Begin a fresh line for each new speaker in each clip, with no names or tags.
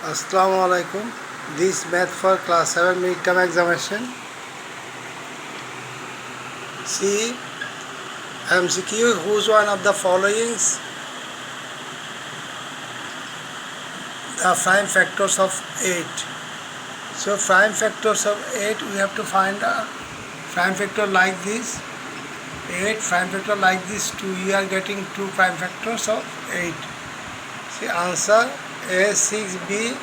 Assalamu alaikum. This math for class 7 midterm examination. See MCQ, whose one of the following the prime factors of 8. So prime factors of 8, we have to find a prime factor like this 8, prime factor like this 2. We are getting 2 prime factors of 8. See answer A 6, B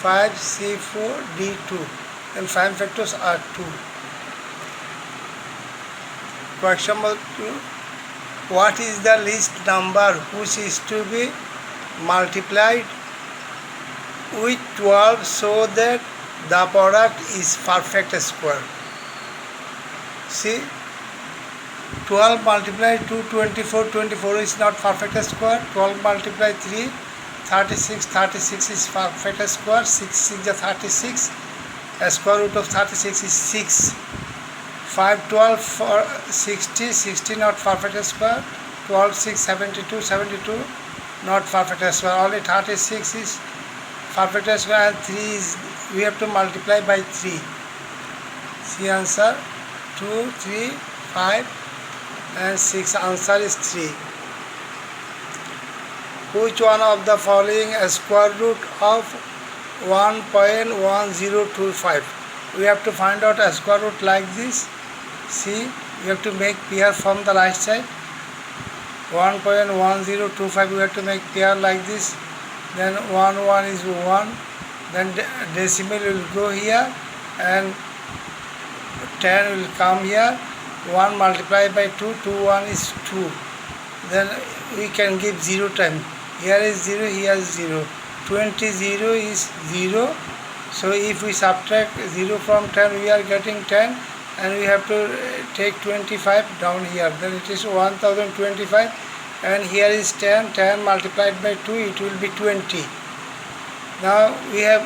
5, C 4, D 2. And prime factors are 2. Question number 2. What is the least number which is to be multiplied with 12 so that the product is perfect square? See, 12 multiplied 2, 24, 24 is not perfect square. 12 multiplied 3, 36, 36 is perfect square. 6, 6 is 36. Square root of 36 is 6. 5, 12, 4, 60, 60 not perfect square. 12, 6, 72, 72 not perfect square. Only 36 is perfect square and 3 is, we have to multiply by 3. See answer 2, 3, 5 and 6. Answer is 3. Which one of the following a square root of 1.1025? We have to find out a square root like this. See, we have to make pair from the right side. 1.1025 we have to make pair like this. Then 1 is 1. Then decimal will go here and 10 will come here. 1 multiplied by 2, 2 1 is 2. Then we can give 0 time. Here is 0, here is 0. 20 0 is 0. So if we subtract 0 from 10, we are getting 10. And we have to take 25 down here. Then it is 1025. And here is 10. 10 multiplied by 2, it will be 20. Now we have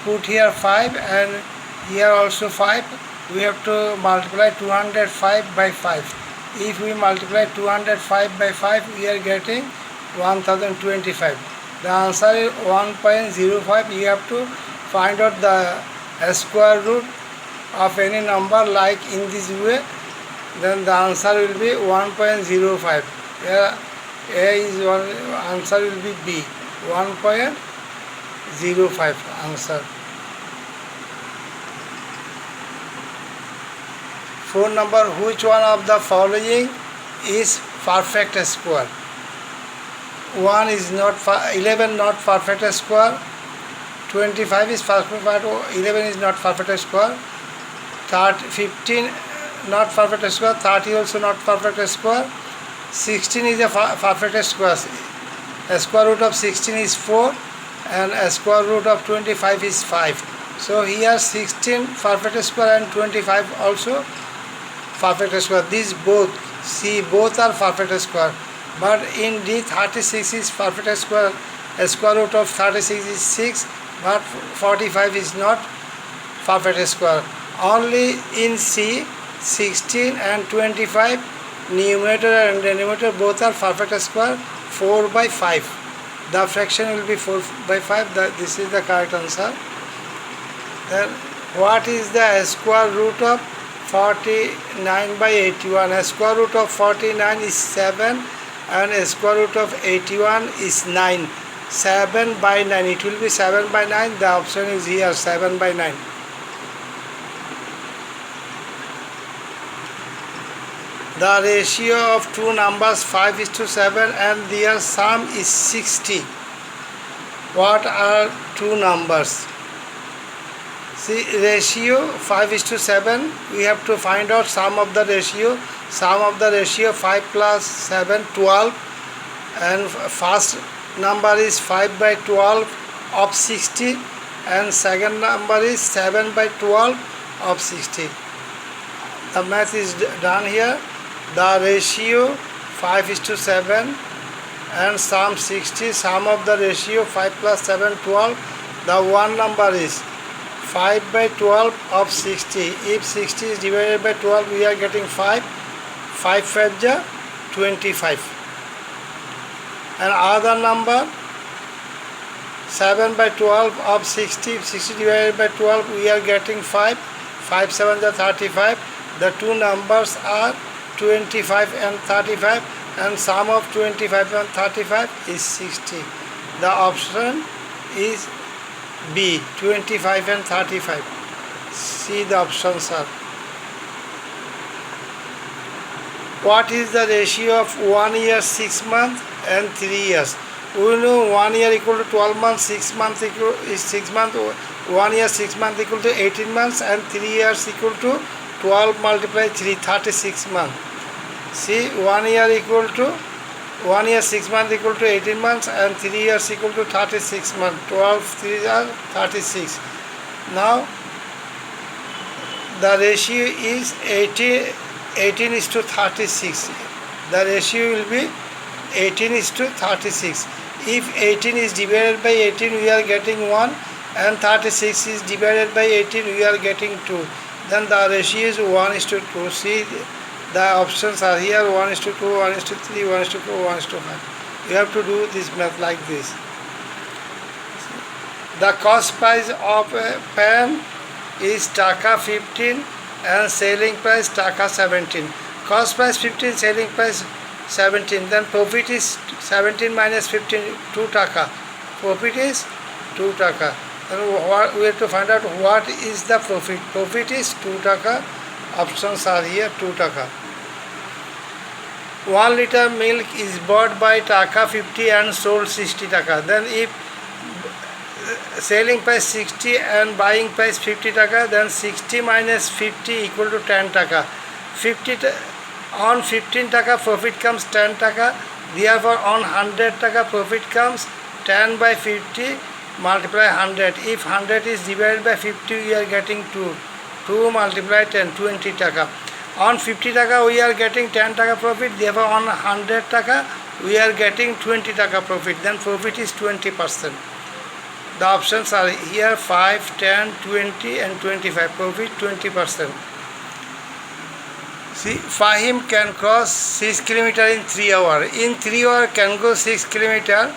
put here 5 and here also 5. We have to multiply 205 by 5. If we multiply 205 by 5, we are getting 1025. The answer is 1.05. You have to find out the square root of any number like in this way. Then the answer will be 1.05. Here A is 1, answer will be B. 1.05 answer. Phone number, which one of the following is perfect square? 1 is not 11 not perfect square. 25 is perfect square. 11 is not perfect square. 15 not perfect square. 30 also not perfect square. 16 is a perfect square. A square root of 16 is 4 and a square root of 25 is 5. So here 16 perfect square and 25 also perfect square. These both, see, both are perfect square. But in D 36 is perfect square. A square root of 36 is 6, but 45 is not perfect square. Only in C 16 and 25, numerator and denominator both are perfect square. 4 by 5. The fraction will be 4 by 5. This is the correct answer. Then what is the square root of 49 by 81? A square root of 49 is 7 and a square root of 81 is 9. 7 by 9. It will be 7 by 9. The option is here, 7 by 9. The ratio of two numbers 5:7 and their sum is 60. What are two numbers? See, ratio 5:7. We have to find out sum of the ratio. Sum of the ratio 5 plus 7, 12. And first number is 5 by 12 of 60. And second number is 7 by 12 of 60. The math is done here. The ratio 5:7 and sum 60. Sum of the ratio 5 plus 7, 12. The one number is 5 by 12 of 60. If 60 is divided by 12, we are getting 5. 5 5 ja 25. And other number 7 by 12 of 60. 60 divided by 12, we are getting 5. 5 7 are 35. The two numbers are 25 and 35, and sum of 25 and 35 is 60. The option is B, 25 and 35. See the options are. What is the ratio of 1 year, 6 months and 3 years? We know 1 year equal to 12 months, 6 months equal is 6 months, 1 year 6 months equal to 18 months, and 3 years equal to 12 multiplied 3, 36 months. See, 1 year equal to 1 year 6 months equal to 18 months, and 3 years equal to 36 months. 12 3 are 36. Now the ratio is 18 is to 36. The ratio will be 18 is to 36. If 18 is divided by 18, we are getting 1, and 36 is divided by 18, we are getting 2. Then the ratio is 1 is to 2. See, the options are here: 1 is to 2, 1 is to 3, 1 is to 4, 1 is to 5. You have to do this math like this. The cost price of a pen is taka 15 and selling price taka 17. Cost price 15, selling price 17. Then profit is 17 minus 15, 2 taka. Profit is 2 taka. Then we have to find out what is the profit. Profit is 2 taka. Options are here, 2 taka. 1 liter milk is bought by taka 50 and sold 60 taka. Then if selling price 60 and buying price 50 taka, then 60 minus 50 equal to 10 taka. 50 on 15 taka profit comes 10 taka. Therefore on 100 taka profit comes 10 by 50 multiply 100. If 100 is divided by 50, we are getting 2. 2 multiply 10, 20 taka. On 50 taka we are getting 10 taka profit. Therefore on 100 taka we are getting 20 taka profit. Then profit is 20%. The options are here: 5, 10, 20 and 25. Profit 20%. See, Fahim can cross 6 km in 3 hours. In 3 hours can go 6 km.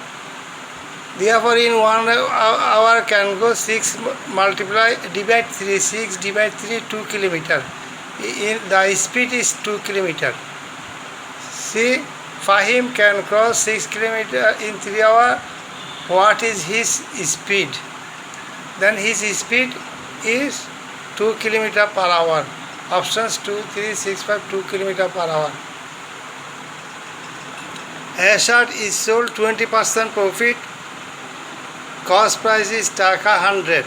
Therefore in 1 hour can go 6 multiply divide 3, 6 divide 3, 2 km. The speed is 2 km. See, Fahim can cross 6 km in 3 hours. What is his speed? Then his speed is 2 km per hour. Options 2, 3, 6, 5, 2 km per hour. A shirt is sold 20% profit. Cost price is taka 100.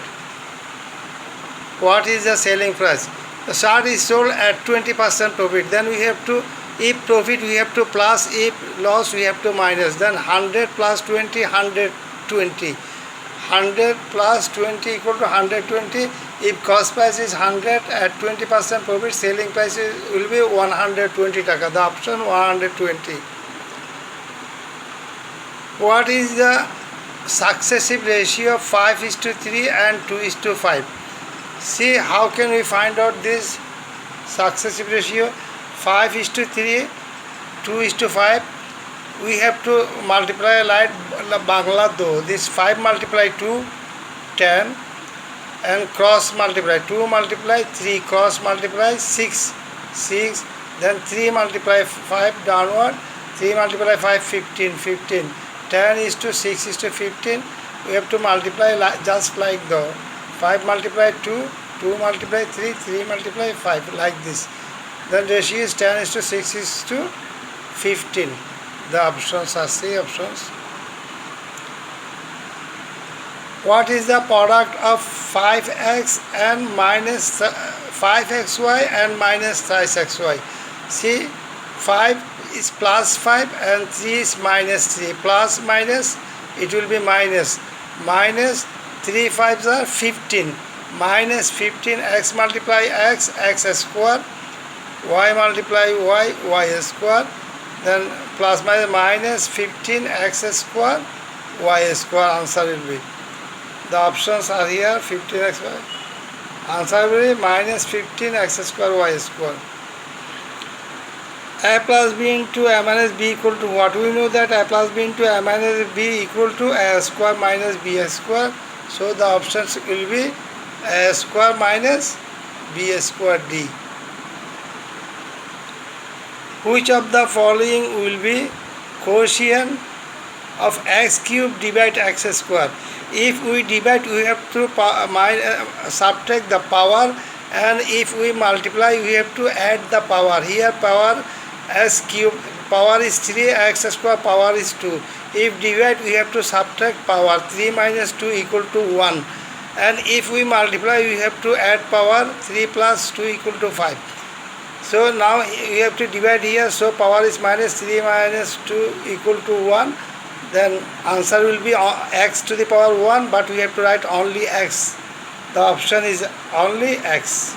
What is the selling price? The shirt is sold at 20% profit. Then we have to, if profit we have to plus, if loss we have to minus. Then 100 plus 20, 120. 100 plus 20 equal to 120. If cost price is 100 at 20% profit, selling price will be 120 taka. The option 120. What is the successive ratio of 5:3 and 2:5? See, how can we find out this successive ratio? 5:3, 2:5. We have to multiply like Bangla do. This 5 multiply 2, 10, and cross multiply 2 multiply 3, cross multiply 6, 6. Then 3 multiply 5 downward, 3 multiply 5, 15, 15. 10 is to 6 is to 15. We have to multiply just like the 5 multiply 2, 2 multiply 3, 3 multiply 5, like this. Then ratio is 10 is to 6 is to 15. The options are C options. What is the product of 5x and minus 5xy and minus 3xy? See, 5 is plus 5 and 3 is minus 3. Plus minus, it will be minus. Minus 3 5s are 15. Minus 15, x multiply x, x square. Y multiply y, y square. Then plus minus 15 x square, y square. Answer will be. The options are here: 15 x square. Answer will be minus 15 x square, y square. a plus b into a minus b equal to what? We know that a plus b into a minus b equal to a square minus b square. So the options will be a square minus b square d. Which of the following will be quotient of x cube divide x square? If we divide, we have to subtract the power, and if we multiply, we have to add the power. Here power s cube, power is 3, x square power is 2. If divide, we have to subtract power. 3 minus 2 equal to 1. And if we multiply, we have to add power. 3 plus 2 equal to 5. So now we have to divide here, so power is minus 3 minus 2 equal to 1. Then answer will be x to the power 1, but we have to write only x. The option is only x.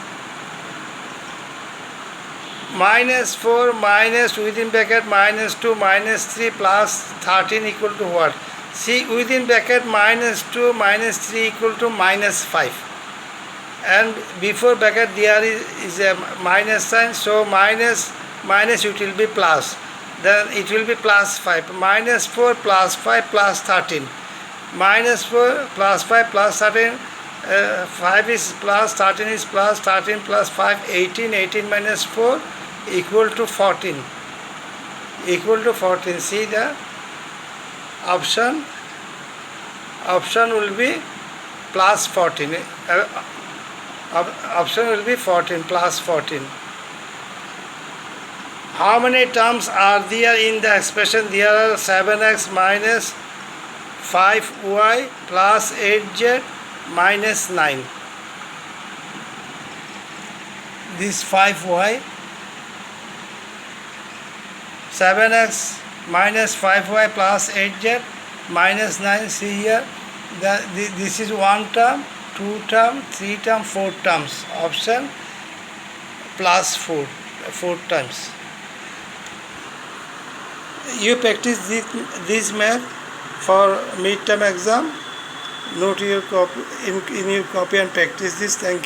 Minus 4 minus within bracket minus 2 minus 3 plus 13 equal to what? See, within bracket minus 2 minus 3 equal to minus 5. And before bracket there is a minus sign, so minus it will be plus, then it will be plus 5. Minus 4 plus 5 plus 13. Minus 4 plus 5 plus 13, 5 is plus, 13 is plus, 13 plus 5, 18, 18 minus 4 equal to 14. Equal to 14. See the option will be plus 14. Option will be 14, plus 14. How many terms are there in the expression? There are 7x minus 5y plus 8z minus 9. This 5y, 7x minus 5y plus 8z minus 9. See here, this is one term, 2 term, 3 term, 4 terms. Option plus 4 times. You practice this math for midterm exam. Note your copy in your copy and practice this. Thank you.